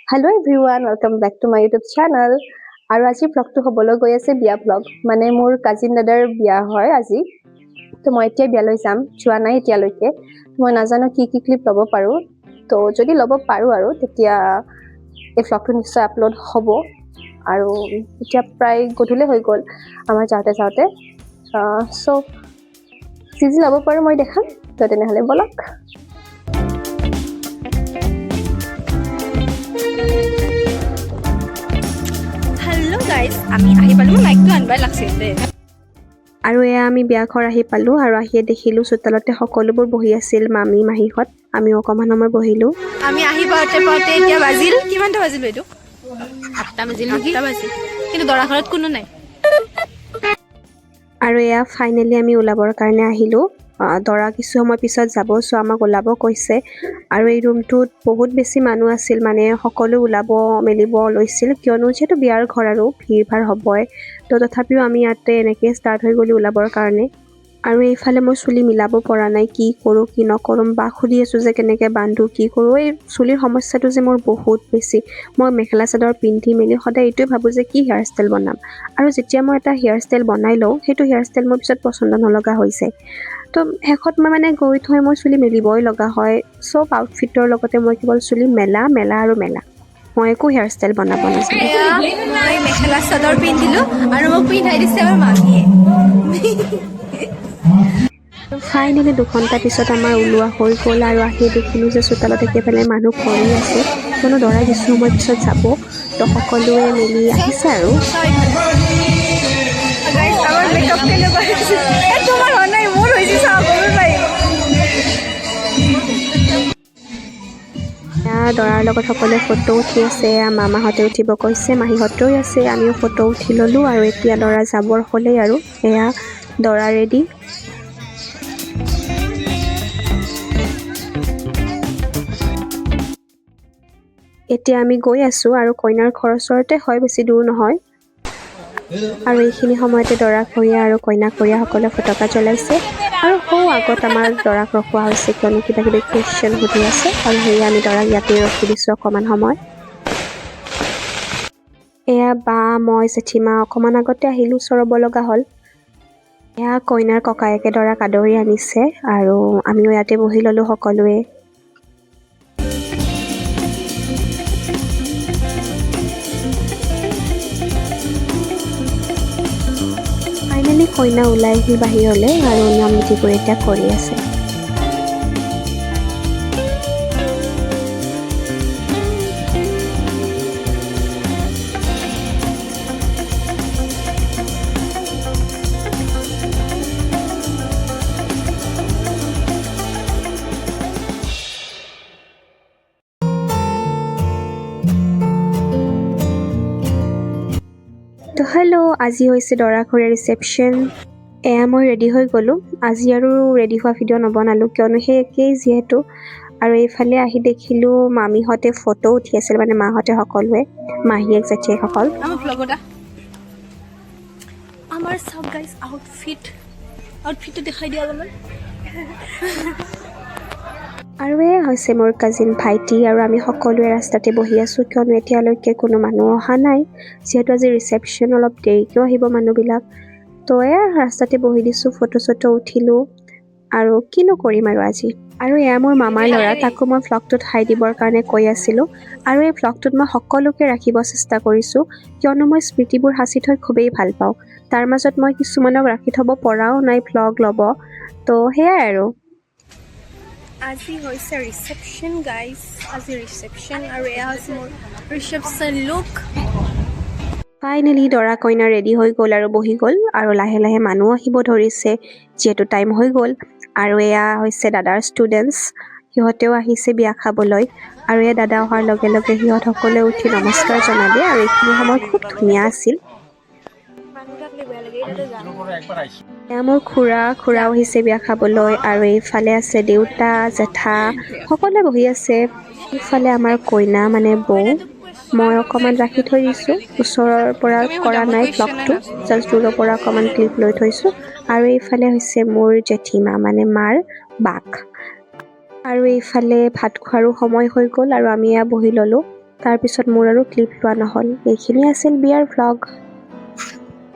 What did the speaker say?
Hello everyone, welcome back to my YouTube channel. আৰু আজি ব্লগটো হ'বলৈ গৈ আছে বিয়া ব্লগ মানে মোৰ কাজিন দাদাৰ বিয়া হয় আজি তো মই এতিয়া বিয়ালৈ যাম যোৱা নাই এতিয়ালৈকে মই নাজানো কি ক্লিপ ল'ব পাৰো তো যদি ল'ব পাৰো আৰু তেতিয়া এই ব্লগটো নিশ্চয় আপলোড হ'ব আৰু এতিয়া প্ৰায় গধূলি হৈ গ'ল আমাৰ যাওঁতে সো যি ল'ব পাৰো মই দেখাম তো তেনেহ'লে বলক guys, আমি আহি পালো মাইকটো আনবাই লাগছে দে আৰু এয়া আমি বিয়া ঘৰ আহি পালো আৰু আহিয়ে দেখিলো চোতালতে সকলোবোৰ বহি আছিল মামী মাহীহত আমি অকমান সময় বহিলো আমি আহি পাওঁতে এতিয়া বাজিল কিমানটা বাজিল এইটো 8টা বাজিল নেকি 8টা বাজিল কিন্তু দৰা ঘৰত কোনো নাই আৰু এয়া ফাইনালি আমি ওলাবৰ কাৰণে আহিলো দৰা কিছু সময় পিছত যাব সো আমাক ওলাব কৈছে আৰু এই ৰুমটোত বহুত বেছি মানুহ আছিল মানে সকলো ওলাব মেলিব লৈছিল কিয়নো যেটো বিয়াৰ ঘৰ আৰু ভিৰ ভাৰ হ'বই তো তথাপিও আমি ইয়াতে এনেকৈ ষ্টাৰ্ট হৈ গলি ওলাবৰ কাৰণে আৰু এইফালে মই চুলি মিলাব পৰা নাই কি কৰো কি নকৰম বা খুলি আছো যে কেনেকৈ বান্ধো কি কৰো এই চুলিৰ সমস্যাটো যে মোৰ বহুত বেছি মই মেখেলা চাদৰ পিন্ধি মেলি সদায় এইটোৱে ভাবো যে কি হেয়াৰ ষ্টাইল বনাম আৰু যেতিয়া মই এটা হেয়াৰ ষ্টাইল বনাই লওঁ সেইটো হেয়াৰ ষ্টাইল মোৰ পিছত পছন্দ নলগা হৈছে তো শেষত মই মানে গৈ থৈ মই চুলি মেলিবই লগা হয় সব আউটফিটৰ লগতে মই কেৱল চুলি মেলা মই একো হেয়াৰ ষ্টাইল বনাব নাজানো মই মেখেলা চাদৰ পিন্ধিলো আৰু মোক পিন্ধাই দিছে আমাৰ মামীয়ে ফাইনেলি 2 ঘণ্টা পিছত আমাৰ ওলোৱা হৈ গ'ল আৰু আহি দেখিলো যে চোতালত একেবাৰে মানুহ ভৰি আছে কোনো দৰা কিছু সময় পিছত যাব তো সকলোৱে মিলি আহিছে আৰু দৰাৰ লগত সকলোৱে ফটো উঠি আছে মামাহঁতে উঠিব কৈছে মাহীহঁতেও আছে আমিও ফটো উঠি ল'লোঁ আৰু এতিয়া দৰা যাবৰ হ'লেই আৰু এয়া দৰা ৰেডি এতিয়া আমি গৈ আছো আৰু কইনাৰ ঘৰৰ ওচৰতে হয় বেছি দূৰ নহয় আৰু এইখিনি সময়তে দৰা ঘৰীয়া আৰু কইনা ঘৰীয়া সকলে ফটকা জ্বলাইছে আৰু আগত আমাৰ দৰাক ৰখোৱা হৈছে কিয়নো কিবা কিবি কুৱেশ্যন সুধি আছে আৰু সেয়ে আমি দৰাক ইয়াতে ৰখি দিছোঁ অকণমান সময় এয়া বা মই জেঠীমা অকণমান আগতে আহিলোঁ চৰব লগা হ'ল এয়া কইনাৰ ককায়েকে দৰাক আদৰি আনিছে আৰু আমিও ইয়াতে বহি ল'লোঁ সকলোৱে ফাইনেলি কইনা ওলাই আহি বাহিৰলৈ আৰু নিয়ম নীতিবোৰ এতিয়া কৰি আছে তো হেল্ল' আজি হৈছে দৰা ঘৰীয়া ৰিচেপশ্যন এয়া মই ৰেডি হৈ গ'লোঁ আজি আৰু ৰেডি হোৱা ভিডিঅ' নবনালোঁ কিয়নো সেই একেই যিহেতু আৰু এইফালে আহি দেখিলোঁ মামীহঁতে ফটো উঠি আছিল মানে মাহঁতে সকলোৱে মাহীয়েক জেঠীয়েকসকল আমাৰ সব গাইজ আউটফিটটো দেখাই দিয়া অলপমান আৰু এয়া হৈছে মোৰ কাজিন ভাইটি আৰু আমি সকলোৱে ৰাস্তাতে বহি আছোঁ কিয়নো এতিয়ালৈকে কোনো মানুহ অহা নাই যিহেতু আজি ৰিচেপশ্যন অলপ দেৰিকৈও আহিব মানুহবিলাক তো এয়া ৰাস্তাতে বহি দিছোঁ ফটো চটো উঠিলোঁ আৰু কিনো কৰিম আৰু আজি আৰু এয়া মোৰ মামাৰ ল'ৰা তাকো মই ভ্লগটোত হাই দিবৰ কাৰণে কৈ আছিলোঁ আৰু এই ভ্লগটোত মই সকলোকে ৰাখিব চেষ্টা কৰিছোঁ কিয়নো মই স্মৃতিবোৰ সাঁচি থৈ খুবেই ভাল পাওঁ তাৰ মাজত মই কিছুমানক ৰাখি থ'ব পৰাও নাই ভ্লগ ল'ব তো সেয়াই আৰু আজি হৈছে ৰিচেপশ্যন গাইজ আজি ৰিচেপশ্যন আৰু এয়া হৈছে মোৰ ৰিচেপশ্যন লুক ফাইনেলি দৰা কইনা ৰেডি হৈ গ'ল আৰু বহি গ'ল আৰু লাহে লাহে মানুহ আহিব ধৰিছে যিহেতু টাইম হৈ গ'ল আৰু এয়া হৈছে দাদাৰ ষ্টুডেণ্টছ সিহঁতেও আহিছে বিয়া খাবলৈ আৰু এয়া দাদা অহাৰ লগে লগে সিহঁত সকলোৱে উঠি নমস্কাৰ জনালে আৰু এইখিনি সময় খুব ধুনীয়া আছিল এয়া মোৰ খুৰাও আহিছে বিয়া খাবলৈ আৰু এইফালে আছে দেউতা জেঠা সকলোৱে বহি আছে ইফালে আমাৰ কইনা মানে বৌ মই অকণমান ৰাখি থৈ দিছোঁ ওচৰৰ পৰা কৰা নাই ব্লগটো জাষ্ট দূৰৰ পৰা অকণমান ক্লিপ লৈ থৈছোঁ আৰু এইফালে হৈছে মোৰ জেঠীমা মানে মাৰ বাক আৰু এইফালে ভাত খোৱাৰো সময় হৈ গ'ল আৰু আমি বহি ল'লোঁ তাৰপিছত মোৰ আৰু ক্লিপ লোৱা নহ'ল। এইখিনি আছিল বিয়াৰ ভ্লগ।